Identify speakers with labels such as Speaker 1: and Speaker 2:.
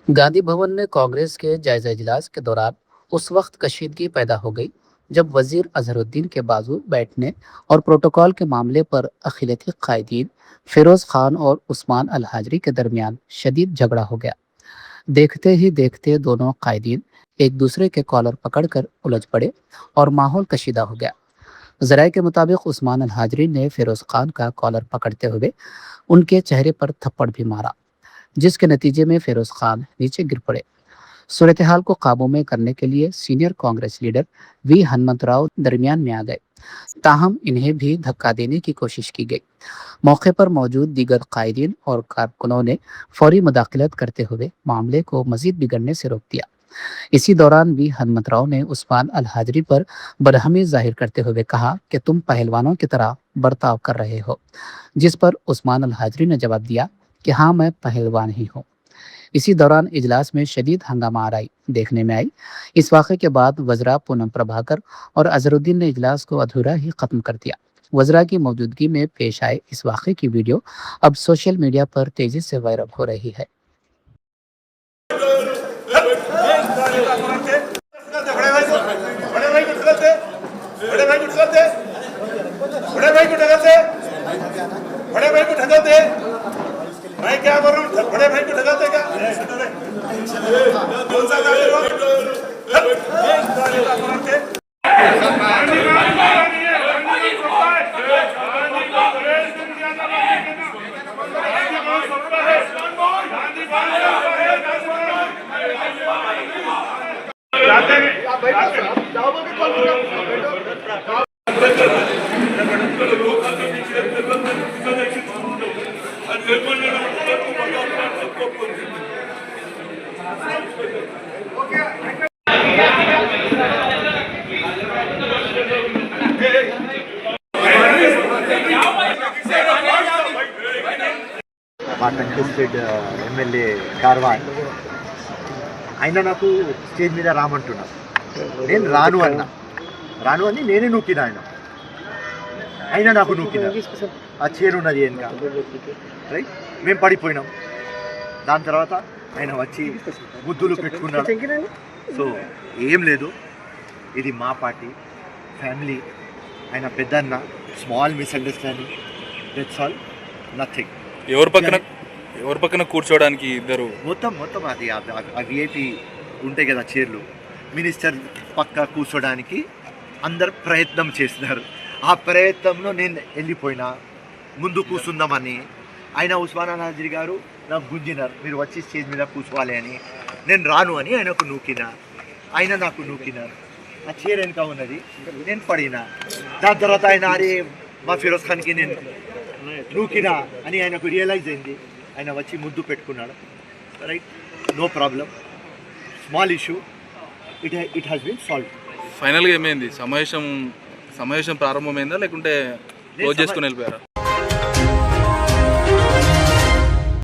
Speaker 1: गांधी भवन में कांग्रेस के जायजा इजलास के दौरान उस वक्त कशीदगी पैदा हो गई जब वजीर अजहरुद्दीन के बाजू बैठने और प्रोटोकॉल के मामले पर अखिलती कायदीन फिरोज खान और उस्मान अल हाजरी के दरमियान शदीद झगड़ा हो गया। देखते ही देखते दोनों कायदीन एक दूसरे के कॉलर पकड़कर उलझ पड़े और माहौल कशीदा हो गया। जराये के मुताबिक उस्मान अल हाजरी ने फिरोज खान का कॉलर पकड़ते हुए उनके चेहरे पर थप्पड़ भी मारा, जिसके नतीजे में फिरोज खान नीचे गिर पड़े। सूरत हाल को काबू में करने के लिए senior Congress leader V Hanumantharao दरमियान में आ गए, ताहम इन्हें भी धक्का देने की कोशिश की गई। मौके पर मौजूद दीगर कायदीन और कारकुनों ने फौरी मुदाखलत करते हुए मामले को मजीद बिगड़ने से रोक दिया। इसी दौरान वी हनुमंतराव ने उस्मान अल हाजरी पर बरहमी जाहिर करते हुए कहा कि तुम पहलवानों की तरह बर्ताव कर रहे हो, जिस पर उस्मान अल हाजरी ने जवाब दिया कि हाँ, मैं पहलवान ही हूँ। इसी दौरान इजलास में शदीद हंगामा आराई देखने में आई। इस वाक़े के बाद वज़रा पूनम प्रभाकर और अजहरुद्दीन ने इजलास को अधूरा ही ख़त्म कर दिया। वज़रा की मौजूदगी में पेश आए इस वाक़े की वीडियो अब सोशल मीडिया पर तेज़ी से वायरल हो रही है।
Speaker 2: मैं क्या बोलूं, बड़े भाई को ढका देगा। कौन सा
Speaker 3: మా కంటెస్టెడ్ ఎమ్మెల్యే కార్వాన్ ఆయన నాకు స్టేజ్ మీద రామంటున్నా, నేను రాను అని నేనే నూకినా, ఆయన నాకు నూకినా. ఆ చైర్ ఉన్నది వెనక, రైట్, మేము పడిపోయినాం. దాని తర్వాత ఆయన వచ్చి ముద్దులు పెట్టుకున్నాడు. సో ఏం లేదు, ఇది మా పార్టీ ఫ్యామిలీ, ఆయన పెద్దన్న, small misunderstanding, that's all, nothing.
Speaker 4: ఎవరి పక్కన కూర్చోవడానికి ఇద్దరు
Speaker 3: మొత్తం అది ఆ విఐపి ఉంటాయి కదా చైర్లు, మినిస్టర్ పక్క కూర్చోడానికి అందరు ప్రయత్నం చేస్తున్నారు. ఆ ప్రయత్నంలో నేను వెళ్ళిపోయినా ముందు కూర్చుందామని. ఆయన ఉస్మాన్ అల్ హాజరీ గారు నాకు గుంజినారు, మీరు వచ్చి స్టేజ్ మీద కూర్చోవాలి అని. నేను రాను అని ఆయనకు నూకినా, ఆయన నాకు నూకినారు. ఆ చైర్ వెనుక ఉన్నది, నేను పడినా. దాని తర్వాత ఆయన అరే మా ఫిరోజ్ ఖాన్కి నేను నూకినా అని ఆయనకు రియలైజ్ అయింది. ఆయన వచ్చి ముద్దు పెట్టుకున్నాడు. Right, no problem, small issue, it has been solve.
Speaker 4: ఫైనల్గా ఏమైంది? సమావేశం ప్రారంభమైందా లేకుంటే క్లోజ్ చేసుకుని వెళ్ళిపోయారా?